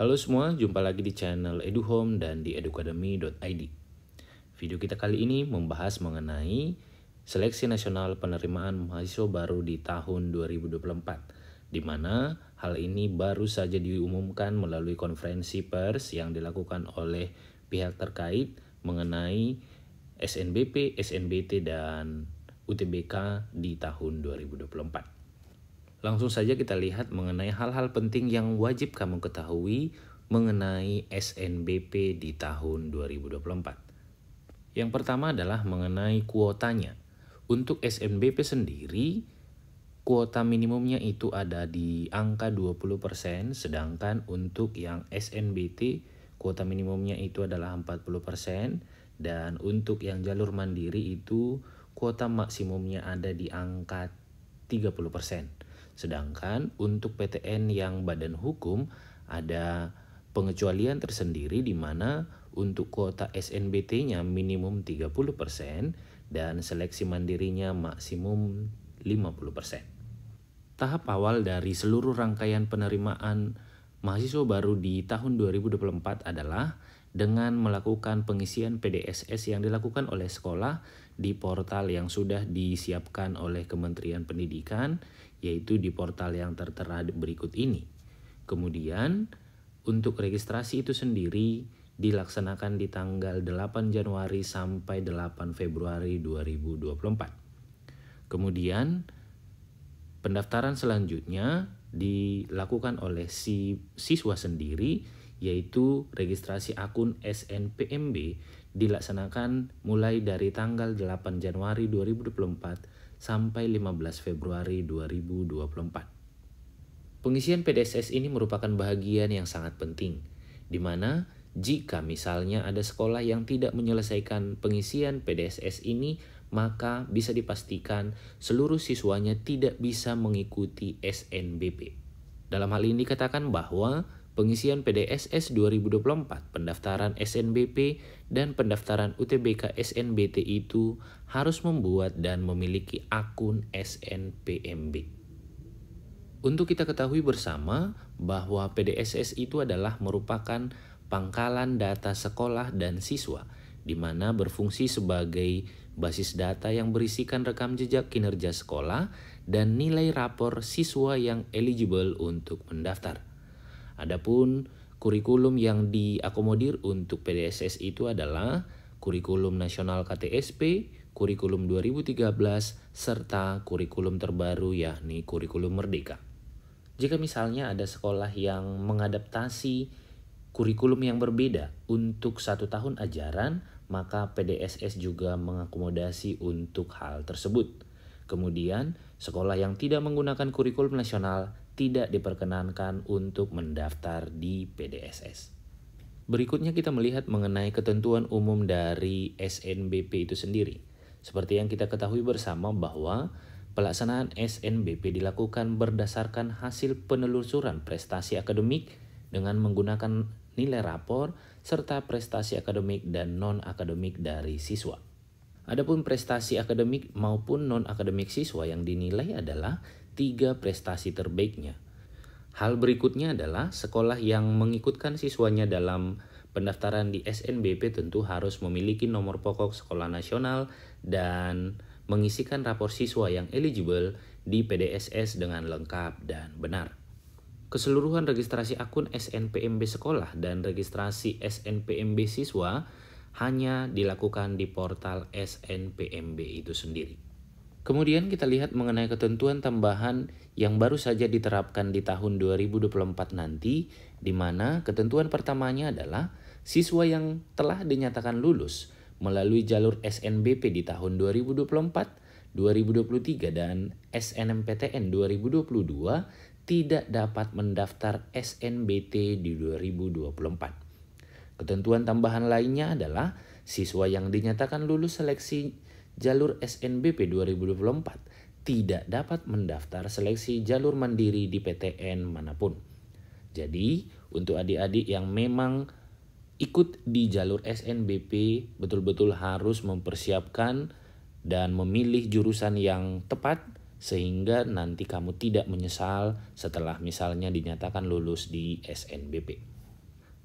Halo semua, jumpa lagi di channel EduHome dan di educademy.id. Video kita kali ini membahas mengenai seleksi nasional penerimaan mahasiswa baru di tahun 2024, di mana hal ini baru saja diumumkan melalui konferensi pers yang dilakukan oleh pihak terkait mengenai SNBP, SNBT, dan UTBK di tahun 2024. Langsung saja kita lihat mengenai hal-hal penting yang wajib kamu ketahui mengenai SNBP di tahun 2024. Yang pertama adalah mengenai kuotanya. Untuk SNBP sendiri, kuota minimumnya itu ada di angka 20%, sedangkan untuk yang SNBT, kuota minimumnya itu adalah 40%, dan untuk yang jalur mandiri itu kuota maksimumnya ada di angka 30%. Sedangkan untuk PTN yang badan hukum ada pengecualian tersendiri di mana untuk kuota SNBT-nya minimum 30% dan seleksi mandirinya maksimum 50%. Tahap awal dari seluruh rangkaian penerimaan mahasiswa baru di tahun 2024 adalah dengan melakukan pengisian PDSS yang dilakukan oleh sekolah di portal yang sudah disiapkan oleh Kementerian Pendidikan, yaitu di portal yang tertera berikut ini. Kemudian untuk registrasi itu sendiri dilaksanakan di tanggal 8 Januari sampai 8 Februari 2024. Kemudian pendaftaran selanjutnya dilakukan oleh si siswa sendiri, yaitu registrasi akun SNPMB dilaksanakan mulai dari tanggal 8 Januari 2024 sampai 15 Februari 2024. Pengisian PDSS ini merupakan bagian yang sangat penting, di mana jika misalnya ada sekolah yang tidak menyelesaikan pengisian PDSS ini, maka bisa dipastikan seluruh siswanya tidak bisa mengikuti SNBP. Dalam hal ini dikatakan bahwa pengisian PDSS 2024, pendaftaran SNBP, dan pendaftaran UTBK SNBT itu harus membuat dan memiliki akun SNPMB. Untuk kita ketahui bersama bahwa PDSS itu adalah merupakan pangkalan data sekolah dan siswa, di mana berfungsi sebagai basis data yang berisikan rekam jejak kinerja sekolah dan nilai rapor siswa yang eligible untuk mendaftar. Adapun kurikulum yang diakomodir untuk PDSS itu adalah kurikulum nasional KTSP, kurikulum 2013, serta kurikulum terbaru yakni kurikulum merdeka. Jika misalnya ada sekolah yang mengadaptasi kurikulum yang berbeda untuk 1 tahun ajaran, maka PDSS juga mengakomodasi untuk hal tersebut. Kemudian, sekolah yang tidak menggunakan kurikulum nasional tidak diperkenankan untuk mendaftar di PDSS. Berikutnya kita melihat mengenai ketentuan umum dari SNBP itu sendiri. Seperti yang kita ketahui bersama bahwa pelaksanaan SNBP dilakukan berdasarkan hasil penelusuran prestasi akademik dengan menggunakan nilai rapor serta prestasi akademik dan non-akademik dari siswa. Adapun prestasi akademik maupun non-akademik siswa yang dinilai adalah 3 prestasi terbaiknya. Hal berikutnya adalah sekolah yang mengikutkan siswanya dalam pendaftaran di SNBP tentu harus memiliki nomor pokok sekolah nasional dan mengisikan rapor siswa yang eligible di PDSS dengan lengkap dan benar. Keseluruhan registrasi akun SNPMB sekolah dan registrasi SNPMB siswa hanya dilakukan di portal SNPMB itu sendiri. Kemudian kita lihat mengenai ketentuan tambahan yang baru saja diterapkan di tahun 2024 nanti, di mana ketentuan pertamanya adalah siswa yang telah dinyatakan lulus melalui jalur SNBP di tahun 2024, 2023, dan SNMPTN 2022 tidak dapat mendaftar SNBT di 2024. Ketentuan tambahan lainnya adalah siswa yang dinyatakan lulus seleksi jalur SNBP 2024 tidak dapat mendaftar seleksi jalur mandiri di PTN manapun. Jadi, untuk adik-adik yang memang ikut di jalur SNBP betul-betul harus mempersiapkan dan memilih jurusan yang tepat sehingga nanti kamu tidak menyesal setelah misalnya dinyatakan lulus di SNBP.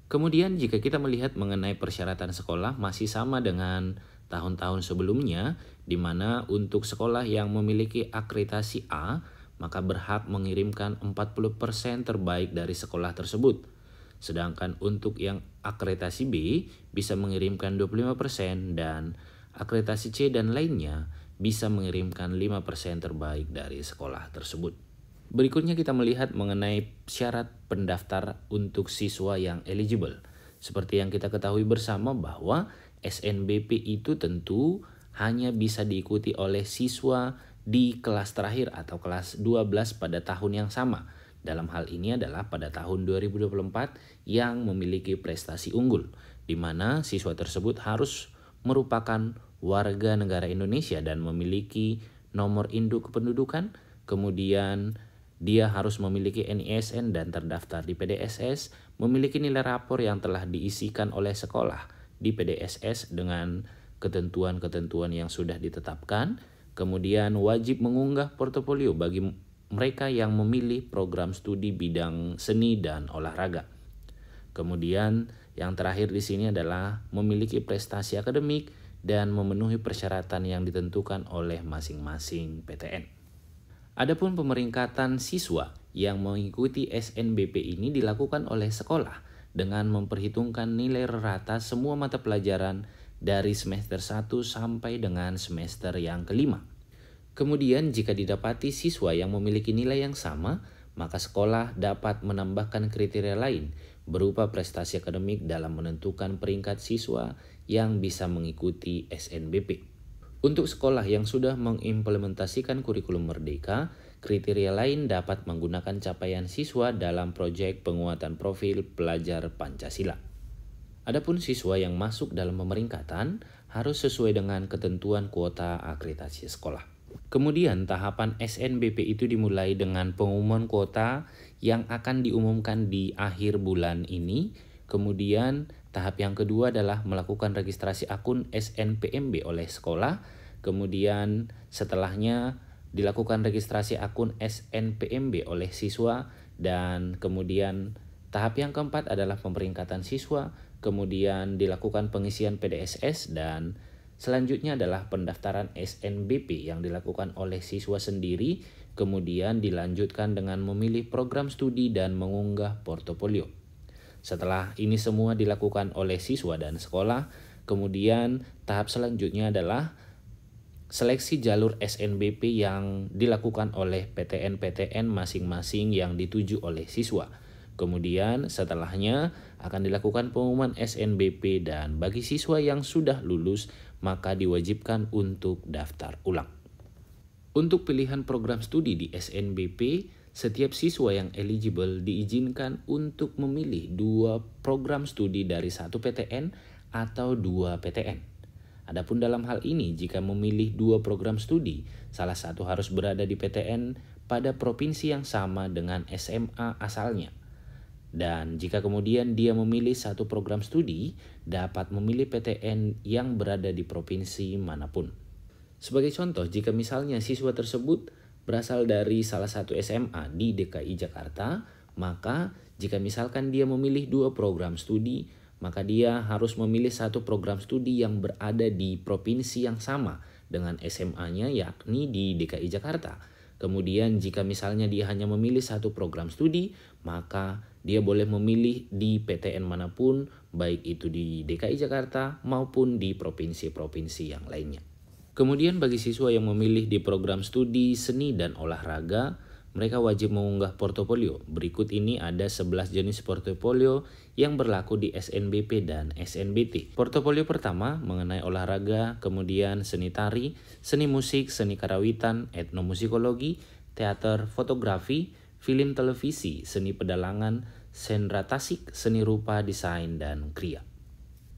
Kemudian jika kita melihat mengenai persyaratan sekolah masih sama dengan tahun-tahun sebelumnya, di mana untuk sekolah yang memiliki akreditasi A, maka berhak mengirimkan 40% terbaik dari sekolah tersebut. Sedangkan untuk yang akreditasi B bisa mengirimkan 25% dan akreditasi C dan lainnya bisa mengirimkan 5% terbaik dari sekolah tersebut. Berikutnya kita melihat mengenai syarat pendaftar untuk siswa yang eligible. Seperti yang kita ketahui bersama bahwa SNBP itu tentu hanya bisa diikuti oleh siswa di kelas terakhir atau kelas 12 pada tahun yang sama. Dalam hal ini adalah pada tahun 2024 yang memiliki prestasi unggul, di mana siswa tersebut harus merupakan warga negara Indonesia dan memiliki nomor induk kependudukan, kemudian dia harus memiliki NISN dan terdaftar di PDSS, memiliki nilai rapor yang telah diisikan oleh sekolah di PDSS dengan ketentuan-ketentuan yang sudah ditetapkan, kemudian wajib mengunggah portofolio bagi mereka yang memilih program studi bidang seni dan olahraga. Kemudian yang terakhir di sini adalah memiliki prestasi akademik dan memenuhi persyaratan yang ditentukan oleh masing-masing PTN. Adapun pemeringkatan siswa yang mengikuti SNBP ini dilakukan oleh sekolah dengan memperhitungkan nilai rata semua mata pelajaran dari semester 1 sampai dengan semester yang kelima. Kemudian jika didapati siswa yang memiliki nilai yang sama, maka sekolah dapat menambahkan kriteria lain berupa prestasi akademik dalam menentukan peringkat siswa yang bisa mengikuti SNBP. Untuk sekolah yang sudah mengimplementasikan kurikulum merdeka, kriteria lain dapat menggunakan capaian siswa dalam proyek penguatan profil pelajar Pancasila. Adapun siswa yang masuk dalam pemeringkatan harus sesuai dengan ketentuan kuota akreditasi sekolah. Kemudian tahapan SNBP itu dimulai dengan pengumuman kuota yang akan diumumkan di akhir bulan ini. Kemudian tahap yang kedua adalah melakukan registrasi akun SNPMB oleh sekolah. Kemudian setelahnya dilakukan registrasi akun SNPMB oleh siswa. Dan kemudian tahap yang keempat adalah pemeringkatan siswa. Kemudian dilakukan pengisian PDSS dan selanjutnya adalah pendaftaran SNBP yang dilakukan oleh siswa sendiri. Kemudian dilanjutkan dengan memilih program studi dan mengunggah portofolio. Setelah ini semua dilakukan oleh siswa dan sekolah, kemudian tahap selanjutnya adalah seleksi jalur SNBP yang dilakukan oleh PTN-PTN masing-masing yang dituju oleh siswa. Kemudian setelahnya akan dilakukan pengumuman SNBP dan bagi siswa yang sudah lulus maka diwajibkan untuk daftar ulang. Untuk pilihan program studi di SNBP, setiap siswa yang eligible diizinkan untuk memilih 2 program studi dari 1 PTN atau 2 PTN. Adapun dalam hal ini, jika memilih 2 program studi, salah satu harus berada di PTN pada provinsi yang sama dengan SMA asalnya. Dan jika kemudian dia memilih 1 program studi, dapat memilih PTN yang berada di provinsi manapun. Sebagai contoh, jika misalnya siswa tersebut berasal dari salah satu SMA di DKI Jakarta, maka jika misalkan dia memilih 2 program studi, maka dia harus memilih 1 program studi yang berada di provinsi yang sama dengan SMA-nya, yakni di DKI Jakarta. Kemudian jika misalnya dia hanya memilih 1 program studi, maka dia boleh memilih di PTN manapun, baik itu di DKI Jakarta maupun di provinsi-provinsi yang lainnya. Kemudian bagi siswa yang memilih di program studi seni dan olahraga, mereka wajib mengunggah portofolio. Berikut ini ada 11 jenis portofolio yang berlaku di SNBP dan SNBT. Portofolio pertama mengenai olahraga, kemudian seni tari, seni musik, seni karawitan, etnomusikologi, teater, fotografi, film televisi, seni pedalangan, sendra tasik, seni rupa, desain, dan kriya.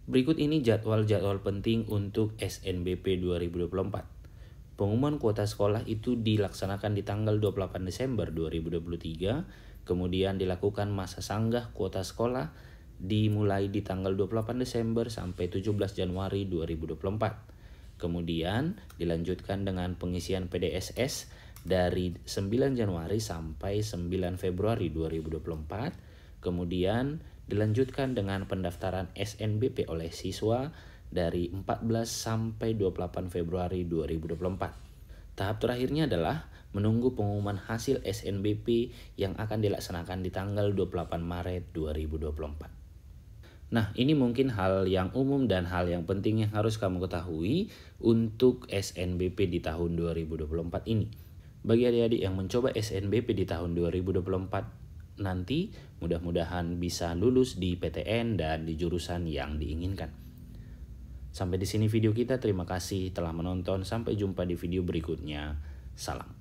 Berikut ini jadwal-jadwal penting untuk SNBP 2024. Pengumuman kuota sekolah itu dilaksanakan di tanggal 28 Desember 2023, kemudian dilakukan masa sanggah kuota sekolah dimulai di tanggal 28 Desember sampai 17 Januari 2024. Kemudian dilanjutkan dengan pengisian PDSS dari 9 Januari sampai 9 Februari 2024. Kemudian dilanjutkan dengan pendaftaran SNBP oleh siswa dari 14 sampai 28 Februari 2024. Tahap terakhirnya adalah menunggu pengumuman hasil SNBP yang akan dilaksanakan di tanggal 28 Maret 2024. Nah, ini mungkin hal yang umum dan hal yang penting yang harus kamu ketahui untuk SNBP di tahun 2024 ini. Bagi adik-adik yang mencoba SNBP di tahun 2024 nanti, mudah-mudahan bisa lulus di PTN dan di jurusan yang diinginkan. Sampai di sini video kita, terima kasih telah menonton. Sampai jumpa di video berikutnya. Salam.